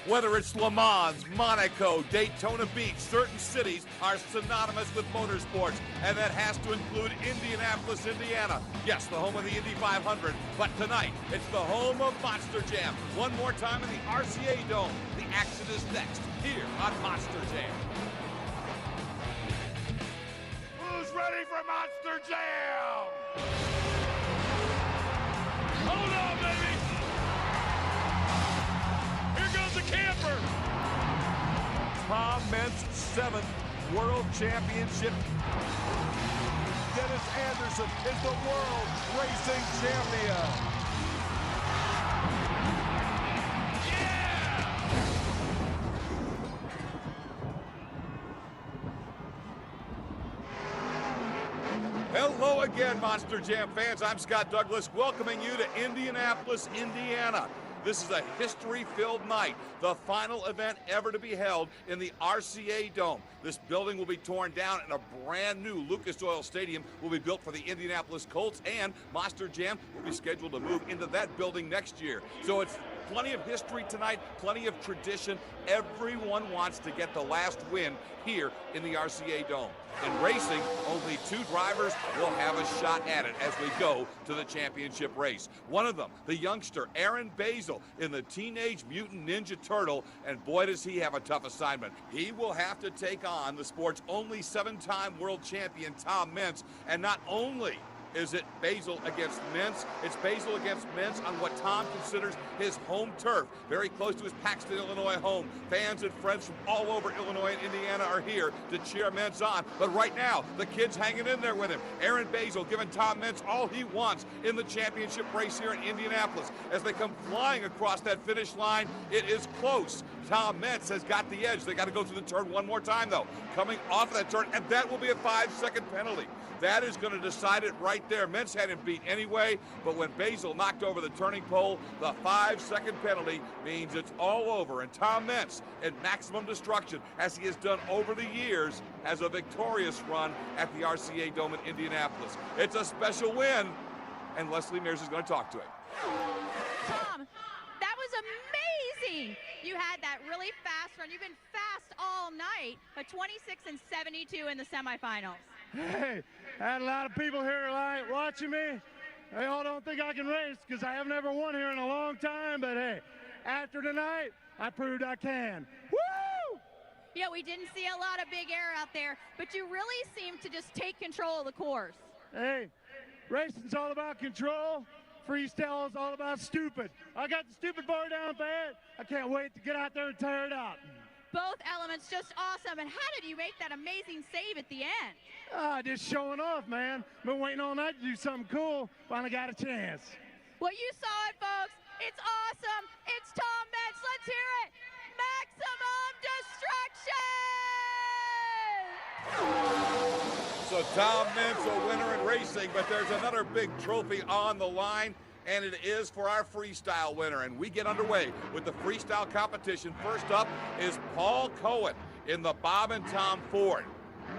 Whether it's Le Mans, Monaco, Daytona Beach, certain cities are synonymous with motorsports, and that has to include Indianapolis, Indiana. Yes, the home of the Indy 500, but tonight it's the home of Monster Jam. One more time in the RCA Dome. The action is next here on Monster Jam. Who's ready for Monster Jam? Hold on, baby! Here goes the camper! Tom Meents' 7th World Championship. Dennis Anderson is the World Racing Champion. Hello again, Monster Jam fans. I'm Scott Douglas, welcoming you to Indianapolis, Indiana. This is a history-filled night, the final event ever to be held in the RCA Dome. This building will be torn down and a brand new Lucas Oil Stadium will be built for the Indianapolis Colts, and Monster Jam will be scheduled to move into that building next year. So it's plenty of history tonight, plenty of tradition. Everyone wants to get the last win here in the RCA Dome. In racing, only 2 drivers will have a shot at it as we go to the championship race. One of them, the youngster Aaron Basil in the Teenage Mutant Ninja Turtle, and boy does he have a tough assignment. He will have to take on the sport's only 7-time world champion Tom Meents, and not only is it Basil against Meents, it's Basil against Meents on what Tom considers his home turf, very close to his Paxton, Illinois home. Fans and friends from all over Illinois and Indiana are here to cheer Meents on, but right now, the kid's hanging in there with him. Aaron Basil giving Tom Meents all he wants in the championship race here in Indianapolis. As they come flying across that finish line, it is close. Tom Meents has got the edge. They got to go through the turn one more time, though. Coming off of that turn, and that will be a 5-second penalty. That is going to decide it right there. Meents had him beat anyway, but when Basil knocked over the turning pole, the 5-second penalty means it's all over. And Tom Meents, in maximum destruction, as he has done over the years, has a victorious run at the RCA Dome in Indianapolis. It's a special win, and Leslie Mears is going to talk to him. Tom, that was amazing. You had that really fast run. You've been fast all night, but 26 and 72 in the semifinals. Hey, I had a lot of people here tonight watching me. They all don't think I can race because I haven't ever won here in a long time, but hey, after tonight, I proved I can. Woo! Yeah, we didn't see a lot of big air out there, but you really seemed to just take control of the course. Hey, racing's all about control. Freestyle is all about stupid. I got the stupid bar down pat. I can't wait to get out there and tear it up. Both elements just awesome. And how did you make that amazing save at the end? Just showing off, man. Been waiting all night to do something cool. Finally got a chance. Well, you saw it, folks. It's awesome. It's Tom Meents. Let's hear it. Maximum destruction! So Tom Meents a winner in racing, but there's another big trophy on the line, and it is for our freestyle winner. And we get underway with the freestyle competition. First up is Paul Cohen in the Bob and Tom Ford.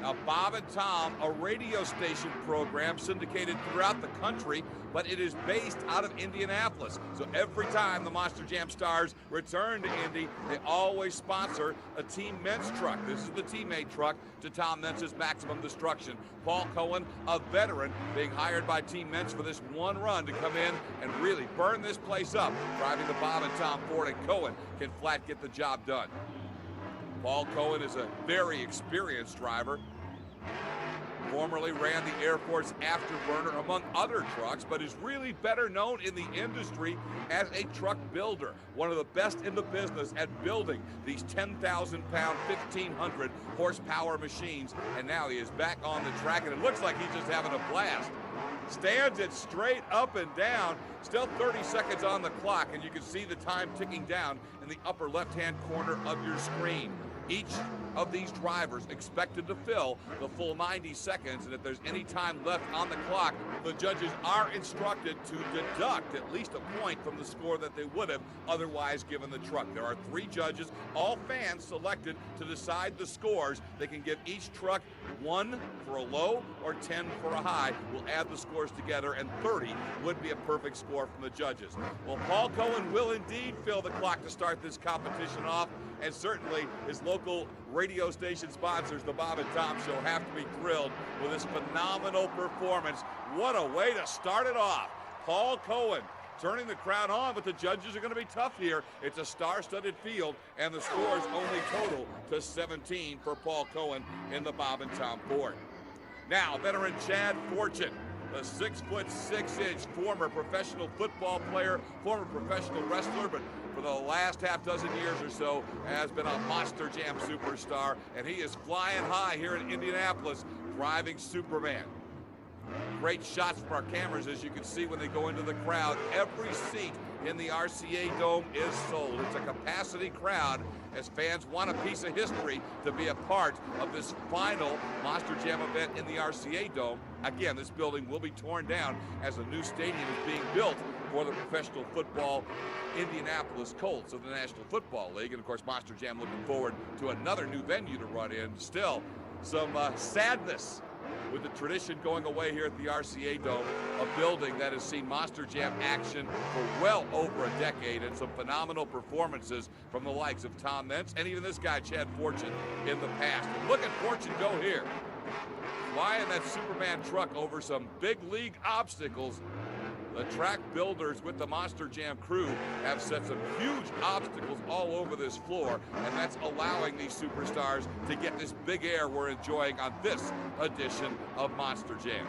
Now, Bob and Tom, a radio station program syndicated throughout the country, but it is based out of Indianapolis. So every time the Monster Jam stars return to Indy, they always sponsor a Team Meents truck. This is the teammate truck to Tom Meents' Maximum Destruction. Paul Cohen, a veteran, being hired by Team Meents for this one run to come in and really burn this place up, driving the Bob and Tom Ford, and Cohen can flat get the job done. Paul Cohen is a very experienced driver. Formerly ran the Air Force Afterburner among other trucks, but is really better known in the industry as a truck builder. One of the best in the business at building these 10,000-pound, 1,500 horsepower machines. And now he is back on the track, and it looks like he's just having a blast. Stands it straight up and down. Still 30 seconds on the clock, and you can see the time ticking down in the upper left-hand corner of your screen. Each of these drivers expected to fill the full 90 seconds, and if there's any time left on the clock, the judges are instructed to deduct at least a point from the score that they would have otherwise given the truck. There are 3 judges, all fans selected to decide the scores. They can give each truck 1 for a low or 10 for a high. We'll add the scores together, and 30 would be a perfect score from the judges. Well, Paul Cohen will indeed fill the clock to start this competition off, and certainly his local radio station sponsors, the Bob and Tom Show, have to be thrilled with this phenomenal performance. What a way to start it off. Paul Cohen turning the crowd on, but the judges are going to be tough here. It's a star-studded field, and the scores only total to 17 for Paul Cohen in the Bob and Tom Ford. Now, veteran Chad Fortune, the 6'6" former professional football player, former professional wrestler, but for the last half dozen years or so has been a Monster Jam superstar, and he is flying high here in Indianapolis, driving Superman. Great shots from our cameras, as you can see when they go into the crowd. Every seat in the RCA Dome is sold. It's a capacity crowd as fans want a piece of history to be a part of this final Monster Jam event in the RCA Dome. Again, this building will be torn down as a new stadium is being built for the professional football Indianapolis Colts of the National Football League. And of course, Monster Jam looking forward to another new venue to run in. Still, some sadness with the tradition going away here at the RCA Dome, a building that has seen Monster Jam action for well over a decade, and some phenomenal performances from the likes of Tom Mentz and even this guy, Chad Fortune, in the past. And look at Fortune go here, flying that Superman truck over some big league obstacles. The track builders with the Monster Jam crew have set some huge obstacles all over this floor, and that's allowing these superstars to get this big air we're enjoying on this edition of Monster Jam.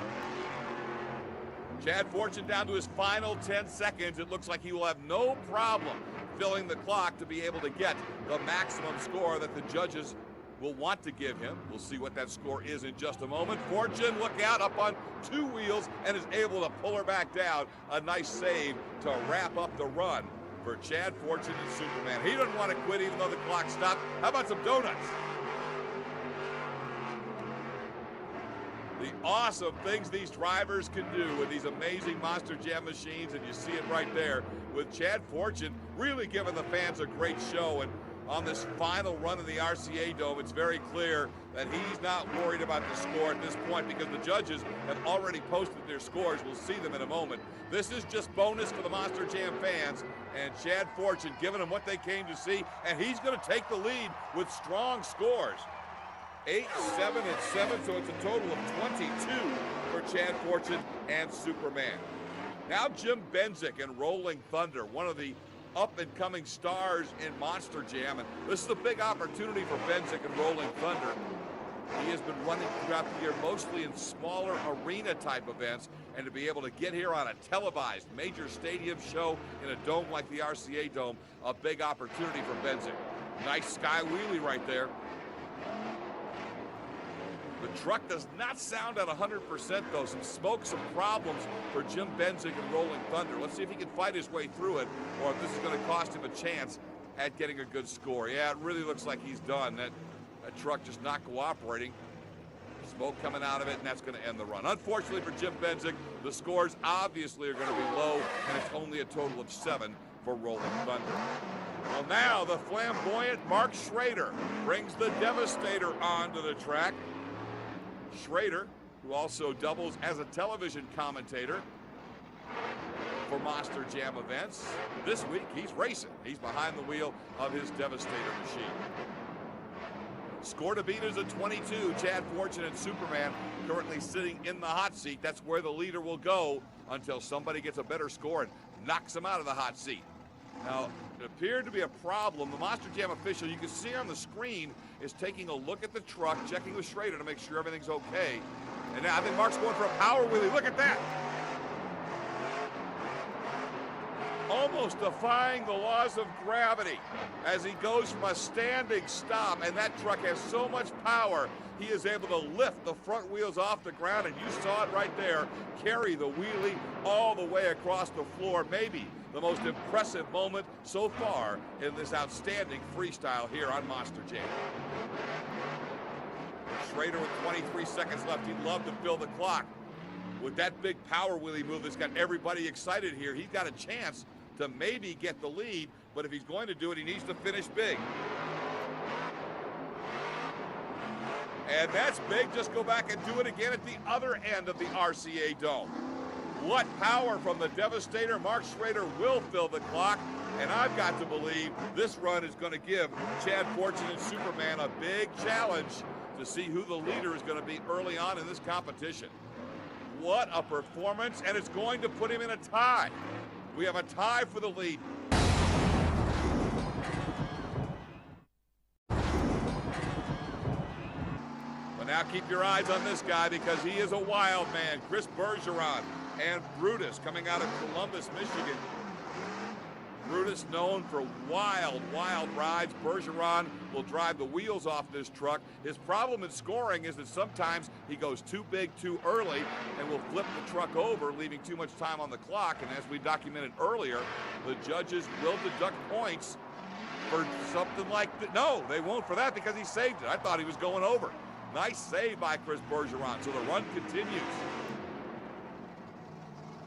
Chad Fortune down to his final 10 seconds. It looks like he will have no problem filling the clock to be able to get the maximum score that the judges will want to give him. We'll see what that score is in just a moment. Fortune, look out, up on 2 wheels and is able to pull her back down. A nice save to wrap up the run for Chad Fortune and Superman. He doesn't want to quit even though the clock stopped. How about some donuts? The awesome things these drivers can do with these amazing Monster Jam machines, and you see it right there with Chad Fortune really giving the fans a great show. And on this final run of the RCA Dome, it's very clear that he's not worried about the score at this point because the judges have already posted their scores. We'll see them in a moment. This is just bonus for the Monster Jam fans, and Chad Fortune giving them what they came to see, and he's going to take the lead with strong scores. 8, 7, and 7, so it's a total of 22 for Chad Fortune and Superman. Now Jim Benzik and Rolling Thunder, one of the up-and-coming stars in Monster Jam, and this is a big opportunity for Benzik and Rolling Thunder. He has been running throughout the year mostly in smaller arena-type events, and to be able to get here on a televised major stadium show in a dome like the RCA Dome, a big opportunity for Benzik. Nice sky wheelie right there. The truck does not sound at 100% though. Some smoke, some problems for Jim Benzik and Rolling Thunder. Let's see if he can fight his way through it, or if this is going to cost him a chance at getting a good score. Yeah, it really looks like he's done. That truck just not cooperating. Smoke coming out of it, and that's going to end the run. Unfortunately for Jim Benzik, the scores obviously are going to be low, and it's only a total of 7 for Rolling Thunder. Well, now the flamboyant Mark Schrader brings the Devastator onto the track. Schrader, who also doubles as a television commentator for Monster Jam events. This week, he's racing. He's behind the wheel of his Devastator machine. Score to beat is a 22. Chad Fortune and Superman currently sitting in the hot seat. That's where the leader will go until somebody gets a better score and knocks him out of the hot seat. Now, it appeared to be a problem. The Monster Jam official, you can see on the screen, is taking a look at the truck, checking with Schrader to make sure everything's okay. And now I think Mark's going for a power wheelie. Look at that. almost defying the laws of gravity as he goes from a standing stop, and that truck has so much power, he is able to lift the front wheels off the ground, and you saw it right there, carry the wheelie all the way across the floor. Maybe the most impressive moment so far in this outstanding freestyle here on Monster Jam. Schrader with 23 seconds left. He'd love to fill the clock. With that big power wheelie move that's got everybody excited here, he's got a chance to maybe get the lead, but if he's going to do it, he needs to finish big. And that's big. Just go back and do it again at the other end of the RCA Dome. What power from the Devastator. Mark Schrader will fill the clock, and I've got to believe this run is going to give Chad Fortune and Superman a big challenge to see who the leader is going to be early on in this competition. What a performance, and it's going to put him in a tie. We have a tie for the lead. But now keep your eyes on this guy because he is a wild man. Chris Bergeron and Brutus coming out of Columbus, Michigan. Brutus known for wild, wild rides. Bergeron will drive the wheels off this truck. His problem in scoring is that sometimes he goes too big too early and will flip the truck over, leaving too much time on the clock. And as we documented earlier, the judges will deduct points for something like that. No, they won't for that because he saved it. I thought he was going over. Nice save by Chris Bergeron. So the run continues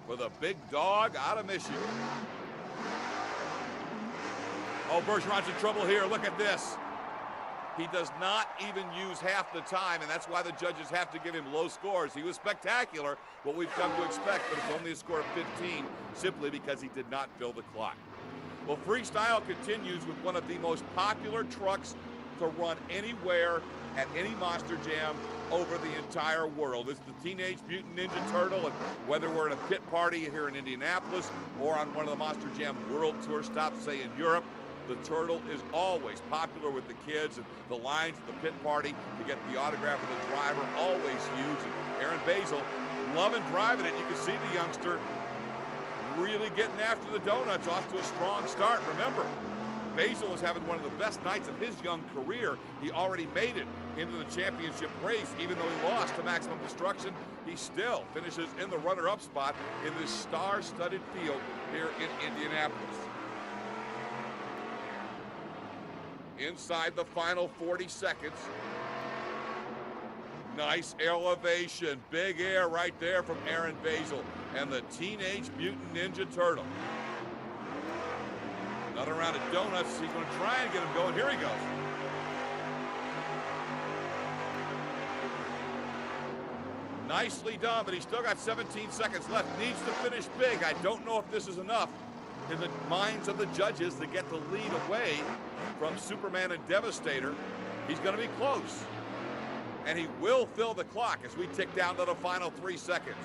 for the big dog out of Michigan. Oh, Bergeron's in trouble here. Look at this. He does not even use half the time, and that's why the judges have to give him low scores. He was spectacular, what we've come to expect, but it's only a score of 15 simply because he did not fill the clock. Well, Freestyle continues with one of the most popular trucks to run anywhere at any Monster Jam over the entire world. It's the Teenage Mutant Ninja Turtle, and whether we're at a pit party here in Indianapolis or on one of the Monster Jam World Tour stops, say in Europe, the Turtle is always popular with the kids, and the lines at the pit party to get the autograph of the driver, always huge. And Aaron Basil loving driving it. You can see the youngster really getting after the donuts, off to a strong start. Remember, Basil is having one of the best nights of his young career. He already made it into the championship race. Even though he lost to Maximum Destruction, he still finishes in the runner-up spot in this star-studded field here in Indianapolis. Inside the final 40 seconds. Nice elevation, big air right there from Aaron Basil and the Teenage Mutant Ninja Turtle. Another round of donuts. He's going to try and get him going. Here he goes. Nicely done, but he's still got 17 seconds left. Needs to finish big. I don't know if this is enough in the minds of the judges to get the lead away from Superman and Devastator. He's going to be close. And he will fill the clock as we tick down to the final 3 seconds.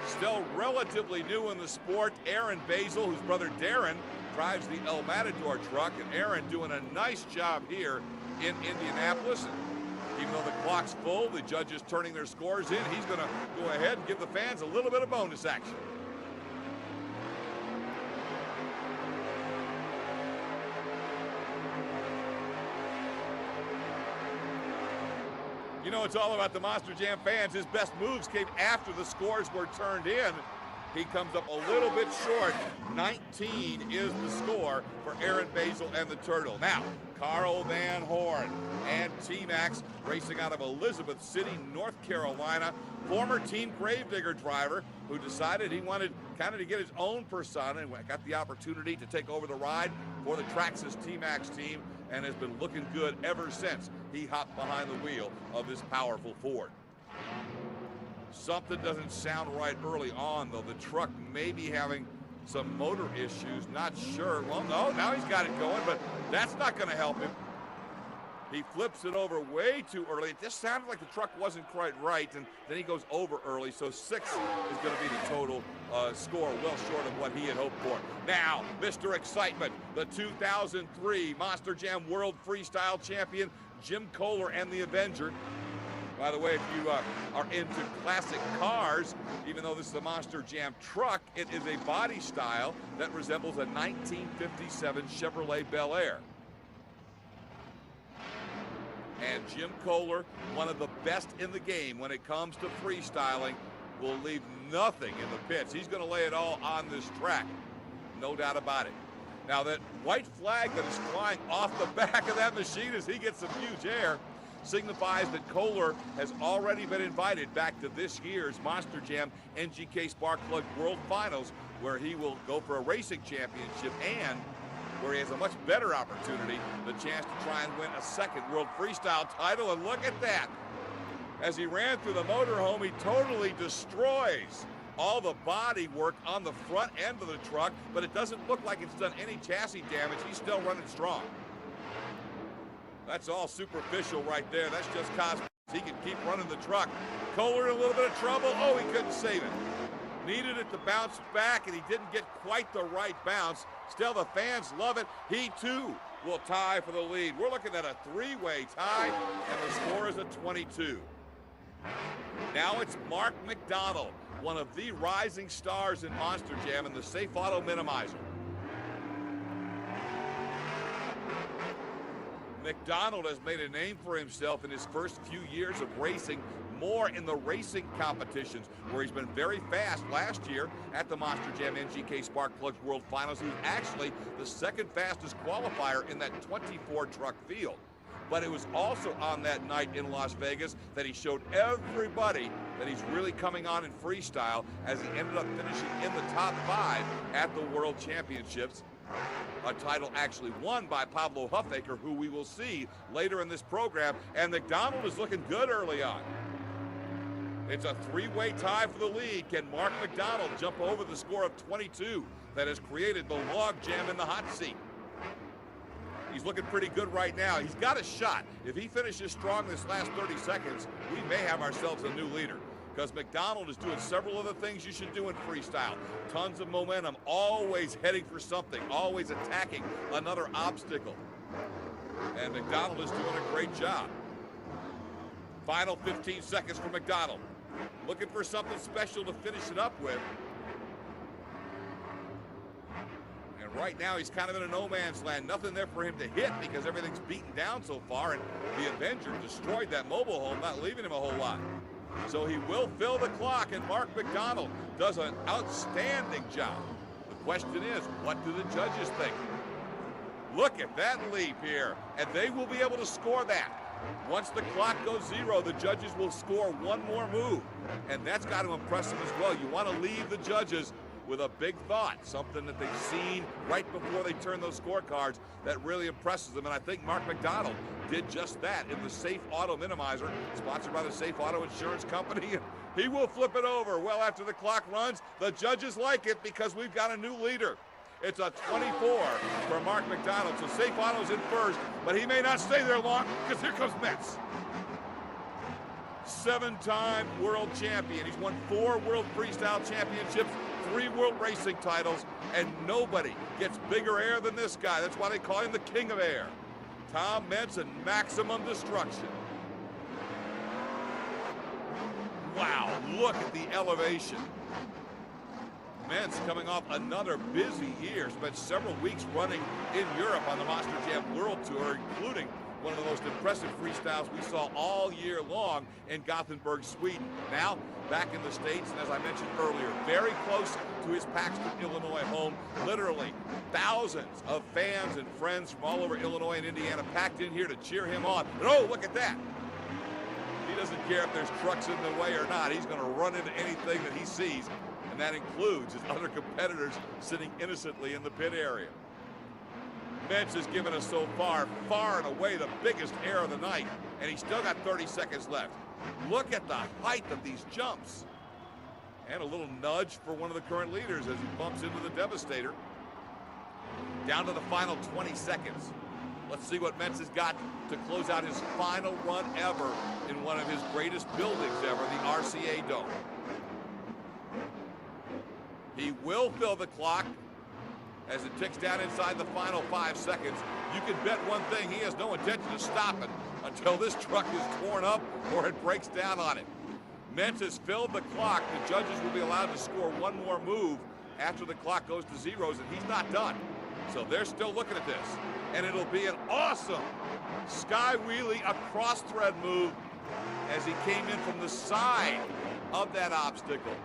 Still relatively new in the sport, Aaron Basil, whose brother Darren drives the El Matador truck, and Aaron doing a nice job here in Indianapolis. Even though the clock's full, the judges turning their scores in, he's going to go ahead and give the fans a little bit of bonus action. You know, it's all about the Monster Jam fans. His best moves came after the scores were turned in. He comes up a little bit short. 19 is the score for Aaron Basil and the Turtle. Now, Carl Van Horn and T-Max racing out of Elizabeth City, North Carolina. Former Team Gravedigger driver who decided he wanted kind of to get his own persona and got the opportunity to take over the ride for the Traxxas T-Max team and has been looking good ever since he hopped behind the wheel of this powerful Ford. Something doesn't sound right early on, though. The truck may be having some motor issues, not sure. Well, no, now he's got it going, but that's not going to help him. He flips it over way too early. It just sounded like the truck wasn't quite right, and then he goes over early, so 6 is going to be the total score, well short of what he had hoped for. Now, Mr. Excitement, the 2003 Monster Jam World Freestyle Champion, Jim Kohler and the Avenger. By the way, if you are into classic cars, even though this is a Monster Jam truck, it is a body style that resembles a 1957 Chevrolet Bel Air. And Jim Kohler, one of the best in the game when it comes to freestyling, will leave nothing in the pits. He's going to lay it all on this track, no doubt about it. Now that white flag that is flying off the back of that machine as he gets some huge air signifies that Kohler has already been invited back to this year's Monster Jam NGK Spark Plug World Finals, where he will go for a racing championship and where he has a much better opportunity, the chance to try and win a second World Freestyle title. And look at that. As he ran through the motorhome, he totally destroys all the body work on the front end of the truck, but it doesn't look like it's done any chassis damage. He's still running strong. That's all superficial right there. That's just cosmetics. He can keep running the truck. Kohler in a little bit of trouble. Oh, he couldn't save it. Needed it to bounce back, and he didn't get quite the right bounce. Still, the fans love it. He, too, will tie for the lead. We're looking at a three-way tie, and the score is a 22. Now it's Mark McDonald, one of the rising stars in Monster Jam and the Safe Auto Minimizer. McDonald has made a name for himself in his first few years of racing, more in the racing competitions, where he's been very fast last year at the Monster Jam NGK Spark Plugs World Finals. He was actually the second fastest qualifier in that 24 truck field. But it was also on that night in Las Vegas that he showed everybody that he's really coming on in freestyle, as he ended up finishing in the top 5 at the World Championships. A title actually won by Pablo Huffaker, who we will see later in this program. And McDonald is looking good early on. It's a three-way tie for the lead. Can Mark McDonald jump over the score of 22 that has created the log jam in the hot seat? He's looking pretty good right now. He's got a shot. If he finishes strong this last 30 seconds, we may have ourselves a new leader, because McDonald is doing several of the things you should do in freestyle. Tons of momentum, always heading for something, always attacking another obstacle. And McDonald is doing a great job. Final 15 seconds for McDonald. Looking for something special to finish it up with. And right now he's kind of in a no man's land. Nothing there for him to hit because everything's beaten down so far, and the Avenger destroyed that mobile home, not leaving him a whole lot. So he will fill the clock, and Mark McDonald does an outstanding job. The question is, what do the judges think? Look at that leap here, and they will be able to score that. Once the clock goes 0, the judges will score one more move, and that's got to impress them as well. You want to leave the judges with a big thought, something that they've seen right before they turn those scorecards that really impresses them, and I think Mark McDonald did just that in the Safe Auto Minimizer, sponsored by the Safe Auto Insurance Company. He will flip it over well after the clock runs. The judges like it because we've got a new leader. It's a 24 for Mark McDonald, so Safe Auto's in first, but he may not stay there long because here comes Metz. 7-time world champion. He's won 4 World Freestyle Championships, 3 World Racing titles, and nobody gets bigger air than this guy. That's why they call him the King of Air. Tom Metz in maximum destruction. Wow, look at the elevation. Metz coming off another busy year, spent several weeks running in Europe on the Monster Jam World Tour, including one of the most impressive freestyles we saw all year long in Gothenburg, Sweden. Now, back in the States, and as I mentioned earlier, very close to his Paxton, Illinois home. Literally thousands of fans and friends from all over Illinois and Indiana packed in here to cheer him on. And oh, look at that. He doesn't care if there's trucks in the way or not. He's going to run into anything that he sees, and that includes his other competitors sitting innocently in the pit area. Metz has given us so far and away the biggest air of the night, and he's still got 30 seconds left. Look at the height of these jumps. And a little nudge for one of the current leaders as he bumps into the Devastator. Down to the final 20 seconds. Let's see what Metz has got to close out his final run ever in one of his greatest buildings ever, the RCA Dome. He will fill the clock as it ticks down inside the final 5 seconds. You can bet one thing, he has no intention of stopping until this truck is torn up or it breaks down on it. Mentz has filled the clock. The judges will be allowed to score one more move after the clock goes to zeros, and he's not done. So they're still looking at this. And it'll be an awesome sky wheelie across thread move as he came in from the side of that obstacle.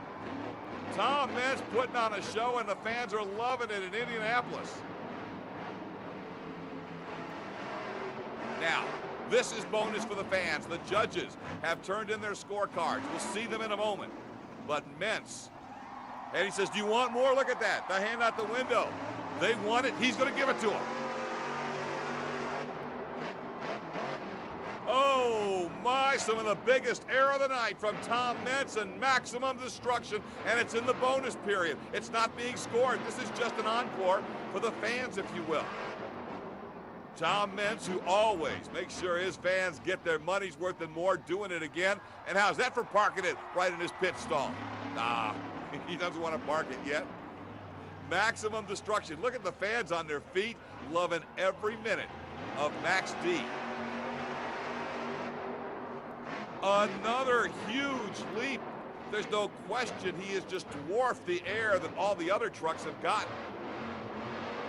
Tom Mentz putting on a show, and the fans are loving it in Indianapolis. Now, this is bonus for the fans. The judges have turned in their scorecards. We'll see them in a moment. But Mentz, and he says, do you want more? Look at that. The hand out the window. They want it. He's going to give it to them. Oh, my. Some of the biggest air of the night from Tom Mentz and maximum destruction, and it's in the bonus period. It's not being scored. This is just an encore for the fans, if you will. Tom Mentz, who always makes sure his fans get their money's worth and more, doing it again. And how's that for parking it right in his pit stall? Nah, he doesn't want to park it yet. Maximum destruction. Look at the fans on their feet, loving every minute of Max D. Another huge leap. There's no question he has just dwarfed the air that all the other trucks have gotten.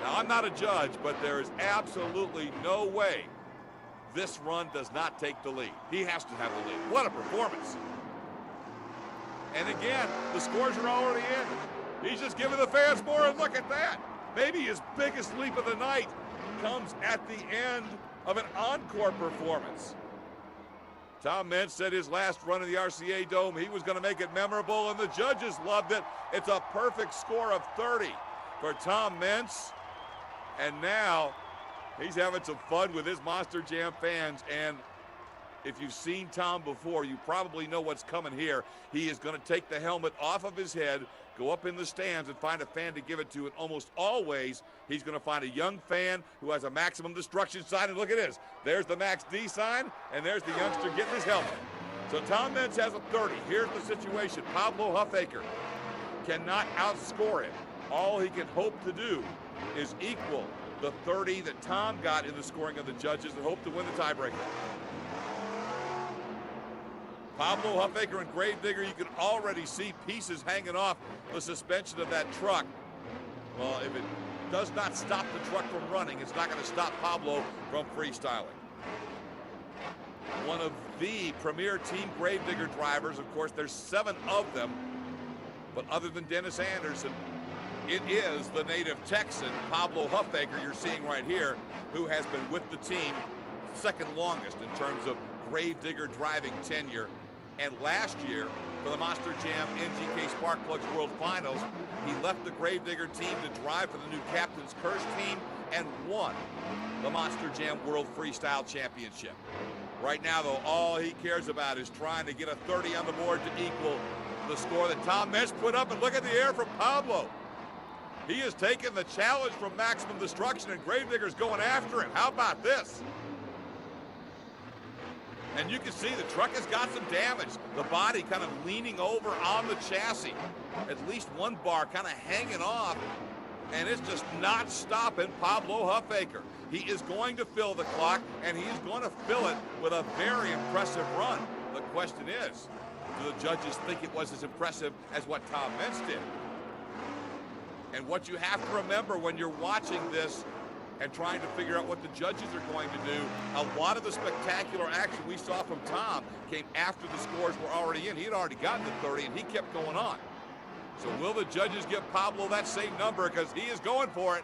Now, I'm not a judge, but there is absolutely no way this run does not take the lead. He has to have the lead. What a performance. And again, the scores are already in. He's just giving the fans more, and look at that. Maybe his biggest leap of the night comes at the end of an encore performance. Tom Mentz said his last run in the RCA Dome, he was going to make it memorable, and the judges loved it. It's a perfect score of 30 for Tom Mentz. And now he's having some fun with his Monster Jam fans. And if you've seen Tom before, you probably know what's coming here. He is going to take the helmet off of his head, go up in the stands and find a fan to give it to. And almost always, he's going to find a young fan who has a maximum destruction sign. And look at this. There's the Max D sign, and there's the youngster getting his helmet. So Tom Mentz has a 30. Here's the situation. Pablo Huffaker cannot outscore him. All he can hope to do is equal the 30 that Tom got in the scoring of the judges and hope to win the tiebreaker. Pablo Huffaker and Gravedigger, you can already see pieces hanging off the suspension of that truck. Well, if it does not stop the truck from running, it's not going to stop Pablo from freestyling. One of the premier Team Gravedigger drivers, of course, there's 7 of them, but other than Dennis Anderson, it is the native Texan, Pablo Huffaker, you're seeing right here, who has been with the team second longest in terms of Gravedigger driving tenure. And last year, for the Monster Jam NGK Spark Plugs World Finals, he left the Gravedigger team to drive for the new Captain's Curse team and won the Monster Jam World Freestyle Championship. Right now, though, all he cares about is trying to get a 30 on the board to equal the score that Tom Mentz put up. And look at the air from Pablo. He has taken the challenge from maximum destruction, and Gravedigger's going after him. How about this? And you can see the truck has got some damage. The body kind of leaning over on the chassis. At least one bar kind of hanging off. And it's just not stopping Pablo Huffaker. He is going to fill the clock, and he's going to fill it with a very impressive run. The question is, do the judges think it was as impressive as what Tom Mentz did? And what you have to remember when you're watching this and trying to figure out what the judges are going to do, a lot of the spectacular action we saw from Tom came after the scores were already in. He had already gotten to 30, and he kept going on. So will the judges give Pablo that same number? Because he is going for it.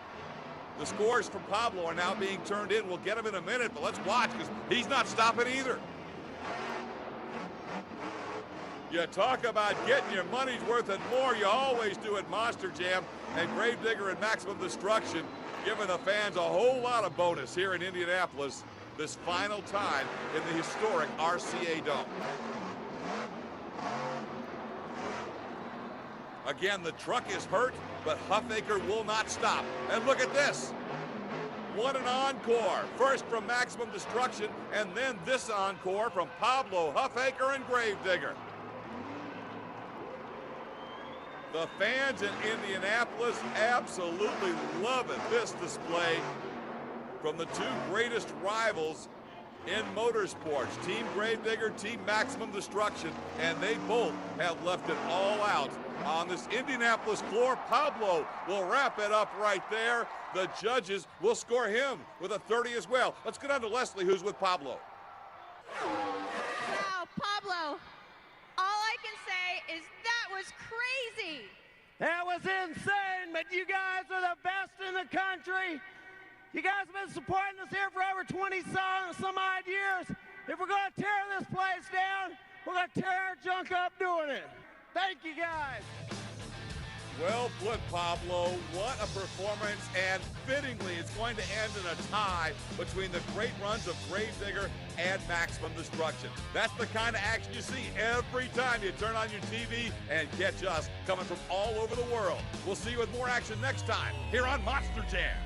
The scores from Pablo are now being turned in. We'll get them in a minute, but let's watch, because he's not stopping either. You talk about getting your money's worth and more, you always do at Monster Jam, and Gravedigger and Maximum Destruction giving the fans a whole lot of bonus here in Indianapolis this final time in the historic RCA Dome. Again, the truck is hurt, but Huffaker will not stop. And look at this. What an encore. First from Maximum Destruction, and then this encore from Pablo Huffaker and Gravedigger. The fans in Indianapolis absolutely loving this display from the two greatest rivals in motorsports. Team Gravedigger, Team Maximum Destruction, and they both have left it all out on this Indianapolis floor. Pablo will wrap it up right there. The judges will score him with a 30 as well. Let's get on to Leslie, who's with Pablo. Wow, Pablo, all I can say is that was crazy. That was insane, but you guys are the best in the country. You guys have been supporting us here for over 20 some odd years. If we're going to tear this place down, we're going to tear our junk up doing it. Thank you, guys. Well put, Pablo. What a performance, and fittingly, it's going to end in a tie between the great runs of Gravedigger and Maximum Destruction. That's the kind of action you see every time you turn on your TV and catch us coming from all over the world. We'll see you with more action next time here on Monster Jam.